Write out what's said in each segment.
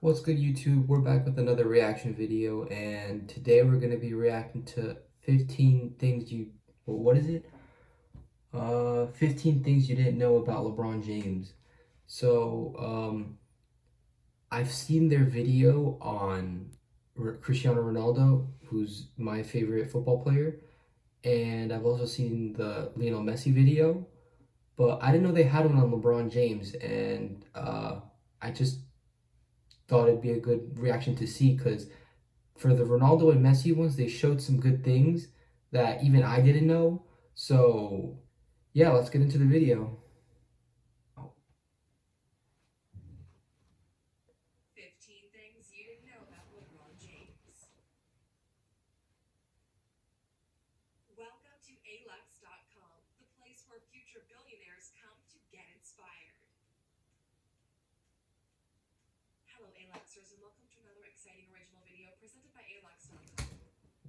What's good, YouTube? We're back with another reaction video, and today we're going to be reacting to 15 things what is it? 15 things you didn't know about LeBron James. So, I've seen their video on Cristiano Ronaldo, who's my favorite football player, and I've also seen the Lionel Messi video, but I didn't know they had one on LeBron James, and I just thought it'd be a good reaction to see because for the Ronaldo and Messi ones, they showed some good things that even I didn't know. So, yeah, let's get into the video. 15 things you didn't know about LeBron James. Welcome to Alux.com, the place where future billionaires come to get inspired. Hello, Aluxers, and welcome to another exciting original video presented by Alux.com.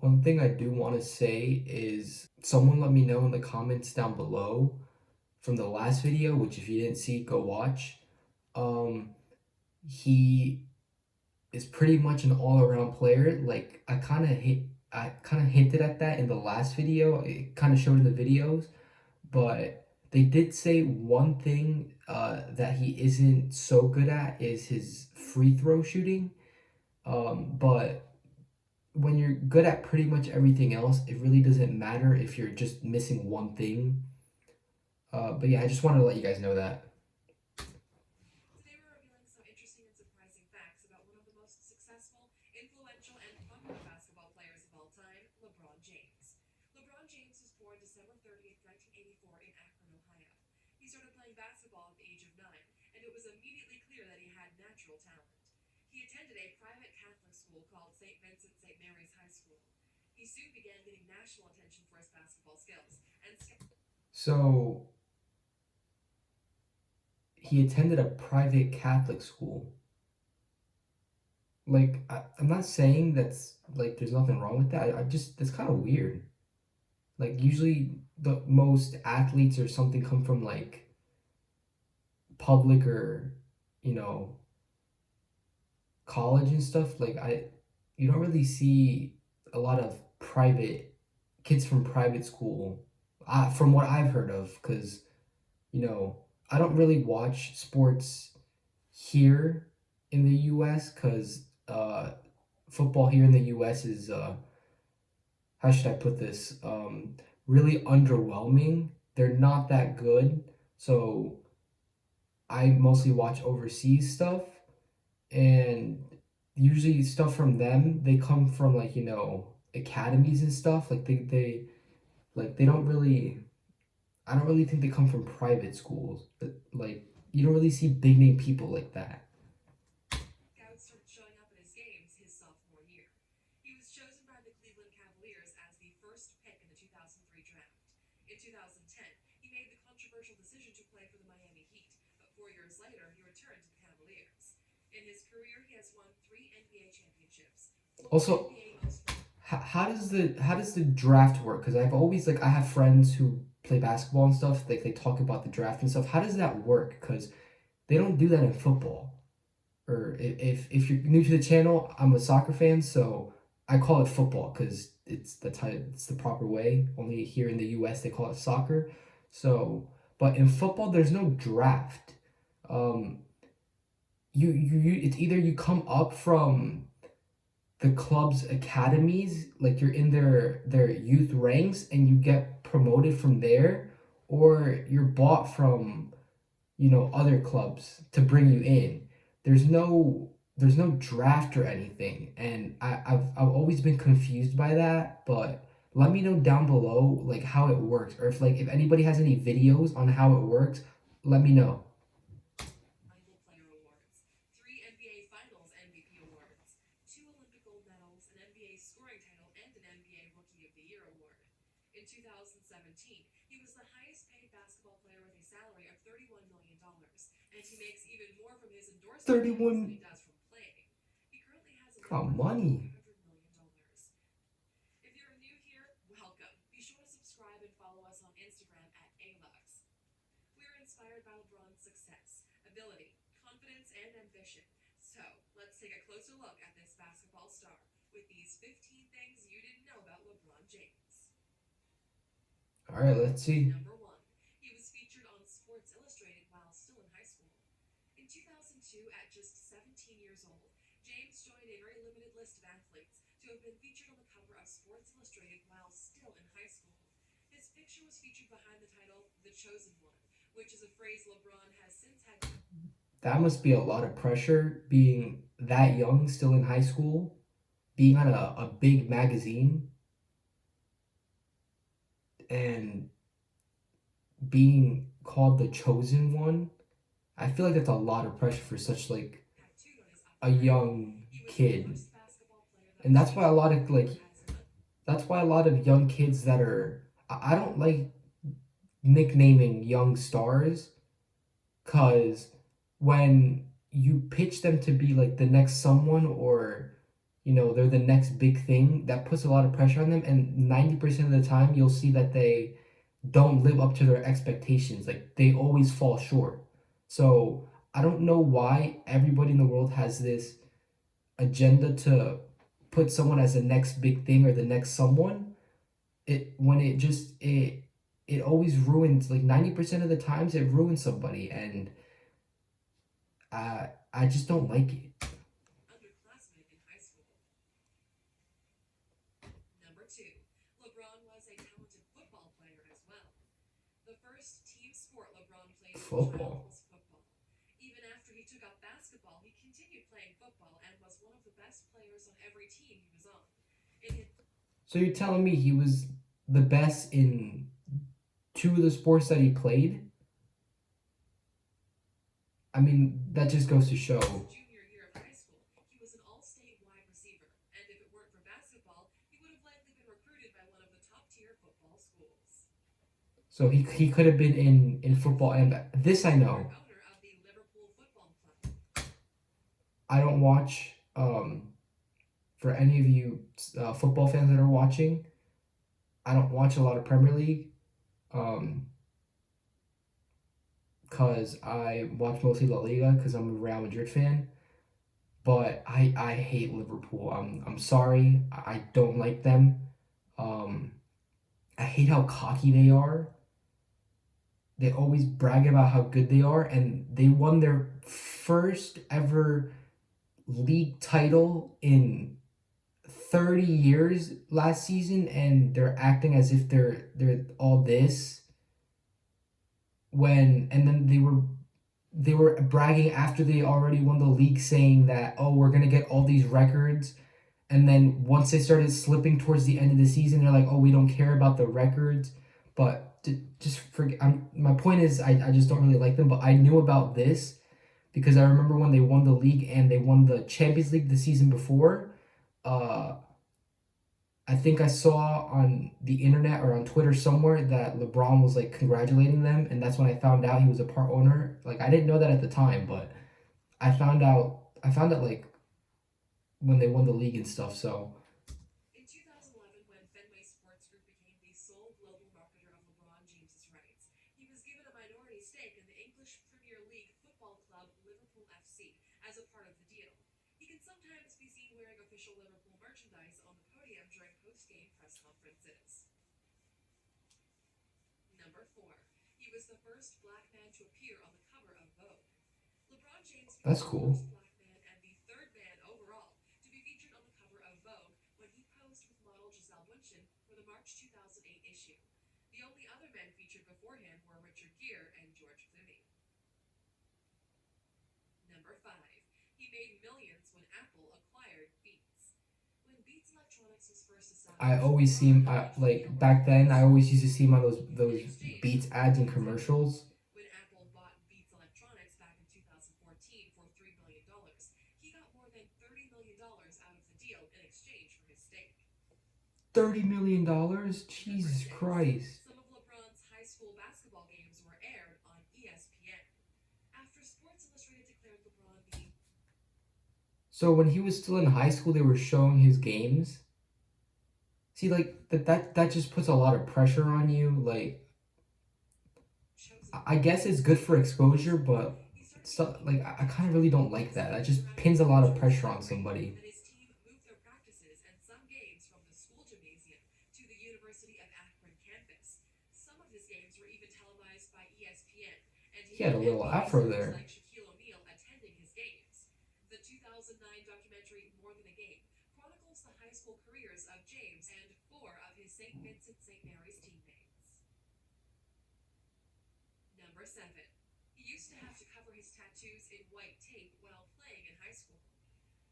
One thing I do want to say is someone let me know in the comments down below from the last video, which if you didn't see, go watch. He is pretty much an all-around player. Like I kind of hinted at that in the last video. It kind of showed in the videos, but they did say one thing that he isn't so good at is his free throw shooting. But when you're good at pretty much everything else, it really doesn't matter if you're just missing one thing. But yeah, I just wanted to let you guys know that. Today we're revealing some interesting and surprising facts about one of the most successful, influential, and popular basketball players of all time, LeBron James. LeBron James was born December 30th, 1984 in Akron, Ohio. He started playing basketball at the age of 9, and it was immediately clear that he had natural talent. He attended a private Catholic school called St. Vincent St. Mary's High School. He soon began getting national attention for his basketball skills, and So he attended a private Catholic school. Like I'm not saying that's like there's nothing wrong with that. I just that's kind of weird. Like usually the most athletes or something come from like public or you know college and stuff. Like you don't really see a lot of private kids from private school, from what I've heard of, because you know I don't really watch sports here in the U.S. because football here in the U.S. is how should I put this? Really underwhelming. They're not that good, so I mostly watch overseas stuff, and usually stuff from them they come from like academies and stuff. Like they don't really. I don't really think they come from private schools. But, like you don't really see big name people like that. scouts started showing up at his games his sophomore year. He was chosen by the Cleveland Cavaliers as the first pick in the 2003 draft. In 2010, he made the controversial decision to play for the Miami Heat, but 4 years later, he returned to the Cavaliers. In his career, he has won 3 NBA championships, four Also, NBA most how does the draft work? Because I've always like I have friends who play basketball and stuff. Like they talk about the draft and stuff. How does that work? Because they don't do that in football. Or if you're new to the channel, I'm a soccer fan, so I call it football because it's the proper way. Only here in the U.S. they call it soccer. So, but in football, there's no draft. Um, it's either you come up from the club's academies, like you're in their youth ranks and you get promoted from there, or you're bought from other clubs to bring you in. There's no draft or anything, and I've always been confused by that. But let me know down below like how it works, or if anybody has any videos on how it works, let me know. valuable player awards, 3 NBA Finals MVP awards, 2 Olympic gold medals, an NBA scoring title, and an NBA Rookie of the Year award. In 2017, he was the highest paid basketball player with a salary of $31 million, and he makes even more from his endorsement deals than 31. he does from playing. He currently has a net Oh, worth of money. $300 million. If you're new here, welcome. Be sure to subscribe and follow us on Instagram at Alux. We're inspired by LeBron's success, ability, confidence, and ambition. So let's take take a closer look at this basketball star with these 15 things you didn't know about LeBron James. All right, let's see. Number 1. He was featured on Sports Illustrated while still in high school. In 2002, at just 17 years old, James joined a very limited list of athletes to have been featured on the cover of Sports Illustrated while still in high school. His picture was featured behind the title The Chosen One, which is a phrase LeBron has since had. That must be a lot of pressure being that young, still in high school, being on a big magazine, and being called the chosen one. I feel like that's a lot of pressure for such like Tattooed on his a upper arm. young He was the kid. first basketball player that And was that's why a featured lot on the of like cover as an. that's why a lot of young kids that are I don't like nicknaming young stars, cuz when you pitch them to be like the next someone, or they're the next big thing, that puts a lot of pressure on them, and 90% of the time you'll see that they don't live up to their expectations. Like they always fall short. So I don't know why everybody in the world has this agenda to put someone as the next big thing or the next someone. It always ruins, like 90% of the times it ruins somebody, and I just don't like it. Underclassmen in high school. Number 2. LeBron was a talented football player as well. The first team sport LeBron played as a child Football. was football. Even after he took up basketball, he continued playing football and was one of the best players on every team he was on. In his So you're telling me he was the best in two of the sports that he played? I mean, that just goes to show. junior year of high school, he was an all-state wide receiver, and if it weren't for basketball, he would have likely been recruited by one of the top-tier football schools. So he could have been in Number football, 3. and this He's I the current know. owner of the Liverpool Football Club. I don't watch. For any of you football fans that are watching, I don't watch a lot of Premier League. Um, cause I watch mostly La Liga because I'm a Real Madrid fan. But I hate Liverpool. I'm sorry. I don't like them. Um, I hate how cocky they are. They always brag about how good they are, and they won their first ever league title in 30 years last season, and they're acting as if they're all this, when and then they were bragging after they already won the league, saying that, oh, we're going to get all these records. And then once they started slipping towards the end of the season, they're like, oh, we don't care about the records. But just forget. My point is, I just don't really like them. But I knew about this because I remember when they won the league and they won the Champions League the season before. Uh, I think I saw on the internet or on Twitter somewhere that LeBron was like congratulating them, and that's when I found out he was a part owner. Like I didn't know that at the time, but I found out like when they won the league and stuff. So In 2011, when Fenway Sports Group became the sole global marketer of LeBron James's rights, he was given a minority stake in the English Premier League football club Liverpool FC as a part of the deal. He can sometimes be seen wearing official Liverpool merchandise on the podium during post-game press conferences. Number 4. He was the first black man to appear on the cover of Vogue. LeBron James that's became the cool. first black man and the third man overall to be featured on the cover of Vogue when he posed with model Giselle Bundchen for the March 2008 issue. The only other men featured before him were Richard Gere and George Clooney. Number 5. He made millions when Apple acquired Beats. When Beats Electronics was first I established, always see LeBron him, agreed to a deal like worth back then. I always used to see him on in those exchange Beats for ads and millions in commercials. when Apple bought Beats Electronics back in 2014 for $3 billion, he got more than $30 million out of the deal in exchange for his stake. $30 million, Number Jesus 6. Christ. Some of LeBron's high school basketball games were aired on ESPN. After Sports Illustrated declared LeBron the So when he was still in high school, they were showing his games. See, like that just puts a lot of pressure on you. Like chosen I one guess in it's his good for junior year of high exposure, school, but he So like I kind of really don't like that. That just pins a lot of pressure on somebody. and his team moved their practices and some games from the school gymnasium to the University of Akron campus. Some of his games were even televised by ESPN, and he He had had a little NBA afro stars there. like Shaquille O'Neal attending his games. The 2009 documentary More Than a Game chronicles the high school careers of James and four of his St. Vincent St. Mary's teammates. Number 7. He used to have to cover his tattoos in white tape while playing in high school.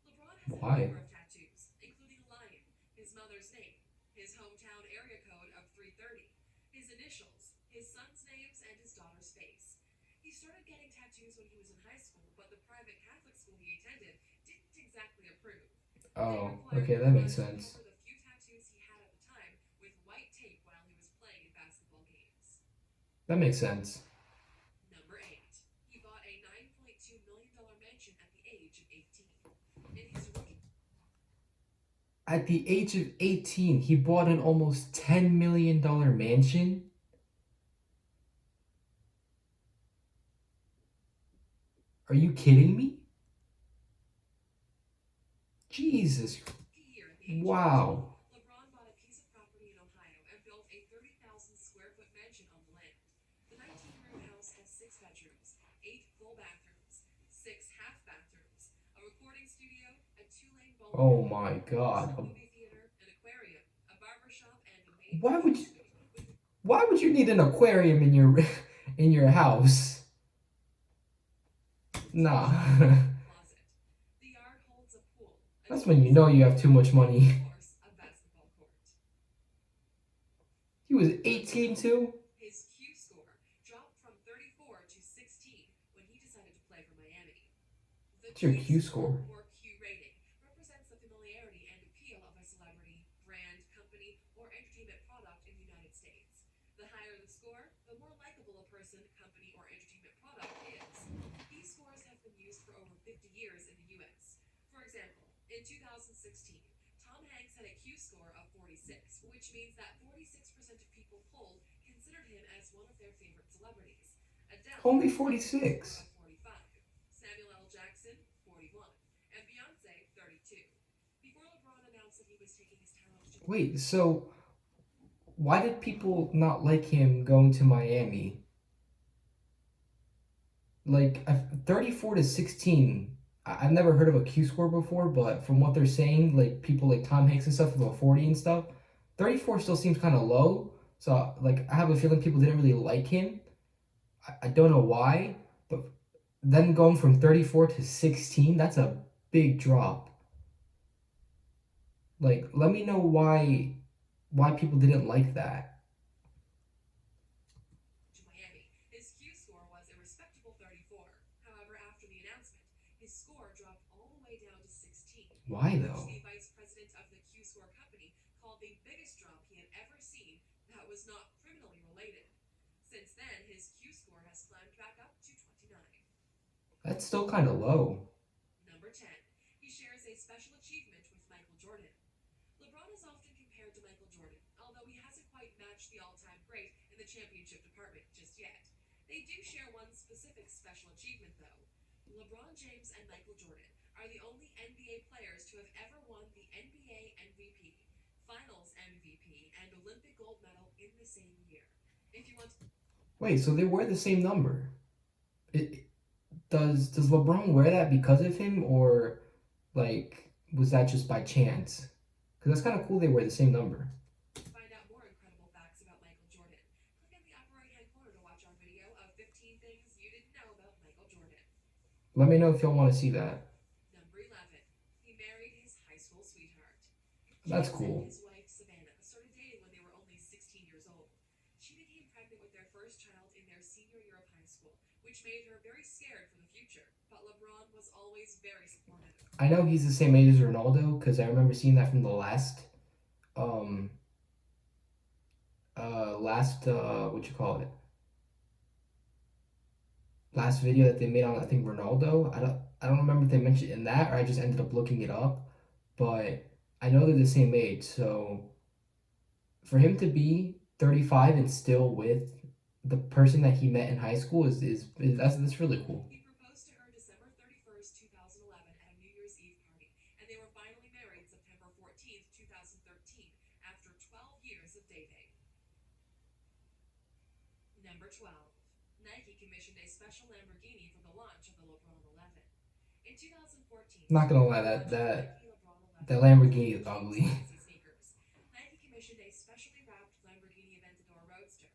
LeBron has a Why? number of tattoos, including a lion, his mother's name, his hometown area code of 330, his initials, his son's names, and his daughter's face. He started getting tattoos when he was in high school, but the private Catholic school he attended didn't exactly approve. They Oh, required okay, that makes LeBron to sense. cover the few tattoos he had at the time with white tape while he was playing in basketball games. That makes sense. Number 8. He bought a $9.2 million mansion at the age of 18. In his rookie At the age of 18, he bought an almost $10 million mansion. Are you kidding me? Jesus. year at the age of 18, Wow. LeBron bought a piece of property in Ohio and built a 30,000 square foot mansion on the land. The 19-room house has 6 bedrooms, 8 full bathrooms, 6 half bathrooms, a recording studio, a 2-lane bowling Oh alley, my a personal God. movie theater, an aquarium, a barber shop, and a maid Why would washing you, suite with why would you need an aquarium in your in your house? Nah. attached walk-in closet. The yard holds a pool, a That's when you tennis know you have court, too much and of money. course, a basketball court. He was Number 18 7. too? His Q score dropped from 34 to 16 when he decided to play for Miami. The What's your Q Q score, score? or Q rating, represents the familiarity and appeal of a celebrity, brand, company, or entertainment product in the United States. The higher the score, the more likable a person, company, or entertainment product is. These scores have been used for over 50 years in the US. For example, in 2016, Tom Hanks had a Q score of 46, which means that 46% of people polled considered him as one of their favorite celebrities. Adele Only had a Q score 46. of 45, Samuel L. Jackson, 41, and Beyonce, 32. Before LeBron announced that he was taking his talent to Wait, so why did people not like him going to Miami? Like 34 to 16. I've never heard of a Q score before, but from what they're saying, like people like Tom Hanks and stuff about 40 and stuff, 34 still seems kind of low. So like I have a feeling people didn't really like him. I don't know why, but then going from 34 to 16, that's a big drop. Like let me know why people didn't like that. Miami. His Q score was a respectable 34. However, after the announcement, his score dropped all the way down to 16, Why which though? the vice president of the Q score company called the biggest drop he had ever seen that was not criminally related. Since then, his Q score has climbed back up to 29. That's still kind of low. Number 10. He shares a special achievement with Michael Jordan. LeBron is often compared to Michael Jordan, although he hasn't quite matched the all-time great in the championship department just yet. They do share one specific special achievement, though. LeBron James and Michael Jordan are the only NBA players to have ever won the NBA MVP, Finals MVP, and Olympic gold medal in the same year. If you want Wait, so they wear the same number. It, does LeBron wear that because of him, or like was that just by chance? Because that's kind of cool. They wear the same number. to find out more incredible facts about Michael Jordan, click in the upper right-hand corner to watch our video of 15 things you didn't know about Michael Jordan. Let me know if y'all want to see that. Number 11. He married his high school sweetheart. That's James and cool. his wife, Savannah, started dating when they were only 16 years old. She became pregnant with their first child in their senior year of high school, which made her very scared for the future. But LeBron was always very supportive. I know he's the same age as Ronaldo because I remember seeing that from the um last what you call it, last video that they made on I think Ronaldo. I don't remember if they mentioned it in that or I just ended up looking it up, but I know they're the same age. So for him to be 35 and still with the person that he met in high school is that's really cool. He proposed 2013 after 12 years of dating. Number 12. Nike commissioned a special Lamborghini for the launch of the LeBron 11. In 2014, Not gonna lie, for the that launch of the that Nike LeBron that 11 Lamborghini LTD is James ugly. Legacy sneakers, Nike commissioned a specially wrapped Lamborghini Aventador Roadster.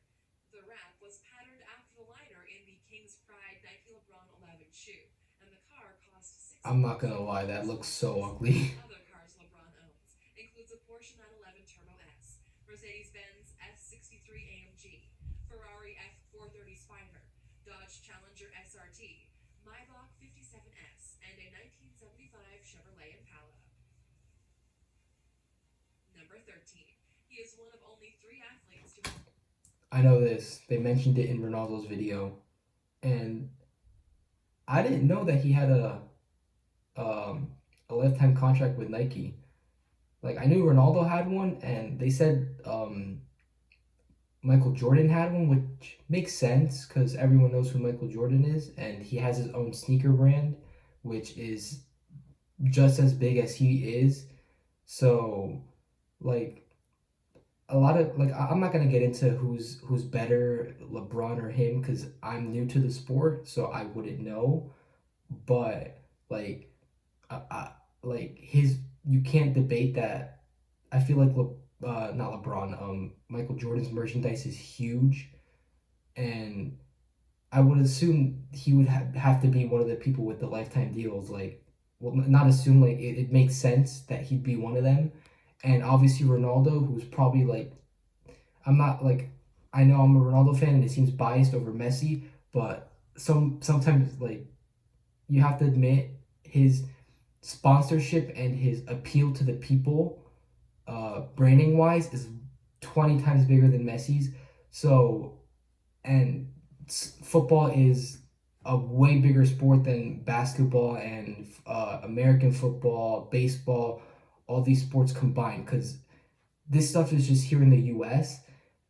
The wrap was patterned after the liner in the King's Pride Nike LeBron 11 shoe, and the car cost I'm not gonna lie, that looks so ugly. other cars LeBron owns includes a Porsche 911 Turbo S, Mercedes-Benz S63 AMG, Ferrari F430 Spider, Dodge Challenger SRT, Maybach 57S, and a 1975 Chevrolet Impala. Number 13. He is one of only 3 athletes to have. I know this. They mentioned it in Ronaldo's video, and I didn't know that he had um a lifetime contract with Nike. Like I knew Ronaldo had one, and they said Michael Jordan had one, which makes sense because everyone knows who Michael Jordan is, and he has his own sneaker brand, which is just as big as he is. So, like a lot of like I'm not gonna get into who's better, LeBron or him, because I'm new to the sport, so I wouldn't know. But like, like his you can't debate that. I feel like not LeBron, Michael Jordan's merchandise is huge, and I would assume he would have to be one of the people with the lifetime deals. Like, well, not assume, like it makes sense that he'd be one of them, and obviously Ronaldo, who's probably like I'm not like I know I'm a Ronaldo fan and it seems biased over Messi, but sometimes like you have to admit his sponsorship and his appeal to the people, branding wise, is 20 times bigger than Messi's. So and football is a way bigger sport than basketball and American football, baseball, all these sports combined. Because this stuff is just here in the U.S.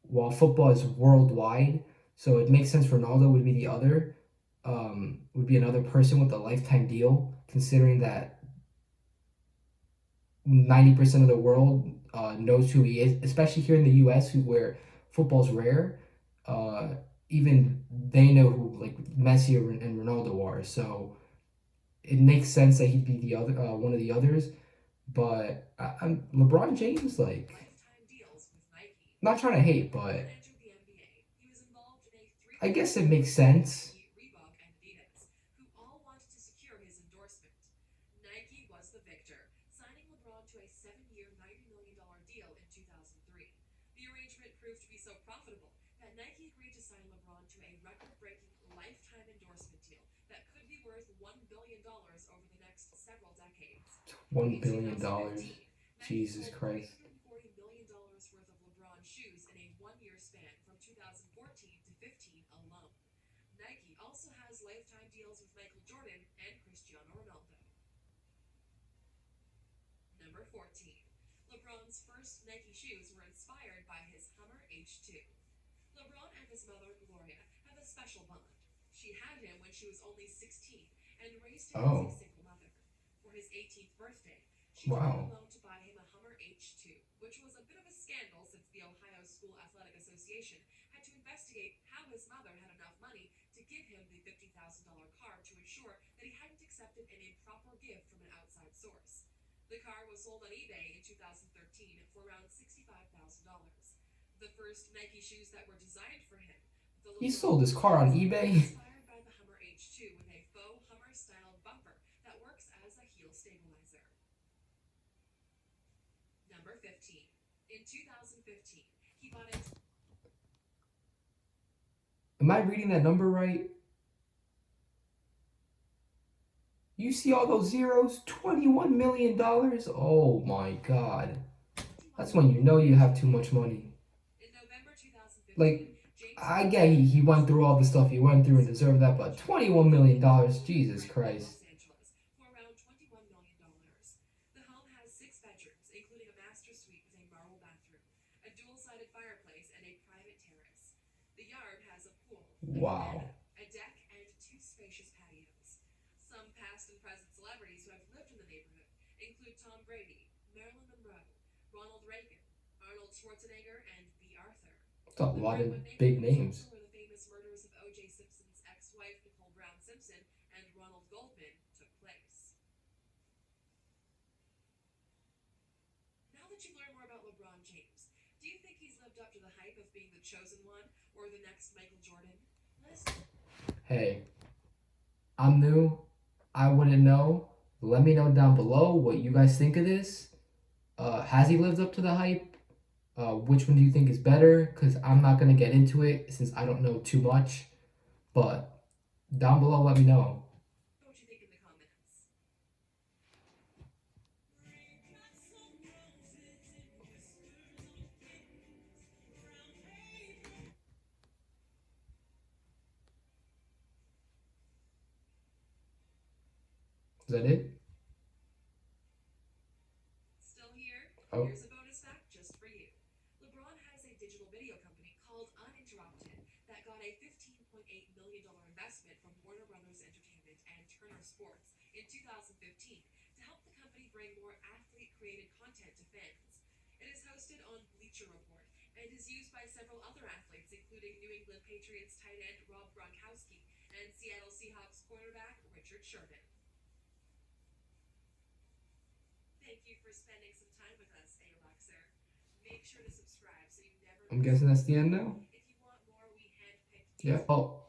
while football is worldwide. So it makes sense Ronaldo would be the other, would be another person with a lifetime deal, considering that 90% of the world knows who he is, especially here in the U.S., where football's rare. Even they know who like Messi and Ronaldo are, so it makes sense that he'd be the other one of the others. But I'm LeBron James, like Lifetime deals with Nike. not trying to hate, When LeBron but entered the NBA, he was involved in a I three-way guess it deal makes between sense. Nike, Reebok, and Adidas, who all wanted to secure his endorsement. Nike was the victor, signing LeBron to a 7-year, $90 million deal in 2003. The arrangement proved to be so profitable that Nike agreed to sign LeBron to a record-breaking lifetime endorsement deal that could be worth $1 billion over the next several decades. In $1 billion. 2015, Nike Jesus sold Christ. $340 million worth of LeBron shoes in a 1-year span from 2014 to 15 alone. Nike also has lifetime deals with Michael Jordan and Cristiano Ronaldo. Number 14. LeBron's first Nike shoes were inspired by his Hummer H2. LeBron and his mother, Gloria, have a special bond. She had him when she was only 16 and raised him as a Oh, single mother. For his 18th birthday, she took out a wow. loan to buy him a Hummer H2, which was a bit of a scandal since the Ohio School Athletic Association had to investigate how his mother had enough money to give him the $50,000 car to ensure that he hadn't accepted an improper gift from an outside source. The car was sold on eBay in 2013 for around $65,000. The first Nike shoes that were designed for him, the He LeBron sold his car on 11s, were eBay. inspired by the Hummer H2 with a faux Hummer-styled bumper that works as a heel stabilizer. Number 15. In 2015, he bought a Am I reading that number right? You see all those zeros? $21 million? Oh my god. $21 That's when you million know you have too deal. much money. In November 2015, Like, James I bought get a he went through all the stuff he went through and deserved that, but luxury $21 million, home Jesus right in Christ. Los Angeles for around $21 million. The home has 6 bedrooms, including a master suite with a marble bathroom, a dual-sided fireplace, and a private terrace. The yard has a pool, a Wow. cabana, a deck, and 2 spacious patios. Some past and present celebrities who have lived in the neighborhood include Tom Brady, Marilyn Monroe, Ronald Reagan, Arnold Schwarzenegger, and B. Arthur. It's a The lot Great of One big neighborhood is names. also where the famous murders of O.J. Simpson's ex-wife Nicole Brown Simpson and Ronald Goldman took place. Now that you've learned more about LeBron James, do you think he's lived up to the hype of being the chosen one or the next Michael Jordan? Let us Hey, I'm new. I wouldn't know. Let me know down below what you guys think of this. Has he lived up to the hype? Which one do you think is better? Because I'm not going to get into it since I don't know too much. But down below, let me know. know what you think in the comments. Is that it? Still here? Oh, Here's a bonus fact just for you. LeBron has a digital video company called Uninterrupted that got a $15.8 million investment from Warner Brothers Entertainment and Turner Sports in 2015 to help the company bring more athlete-created content to fans. It is hosted on Bleacher Report and is used by several other athletes, including New England Patriots tight end Rob Gronkowski and Seattle Seahawks quarterback Richard Sherman. Thank you for spending some time with us, Alexer. Make sure to subscribe so you never I'm miss guessing an that's the end episode. now. If you want more, we handpicked Yeah. music. Oh,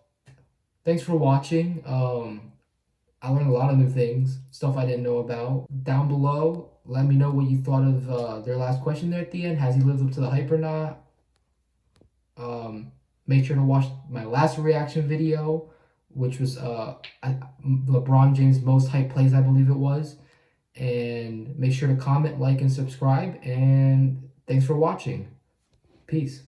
thanks for watching. I learned a lot of new things, stuff I didn't know about. Down below, let me know what you thought of their last question there at the end. Has he lived up to the hype or not? Make sure to watch my last reaction video, which was LeBron James' most hype plays, I believe it was. And make sure to comment, like, and subscribe. And thanks for watching. Peace.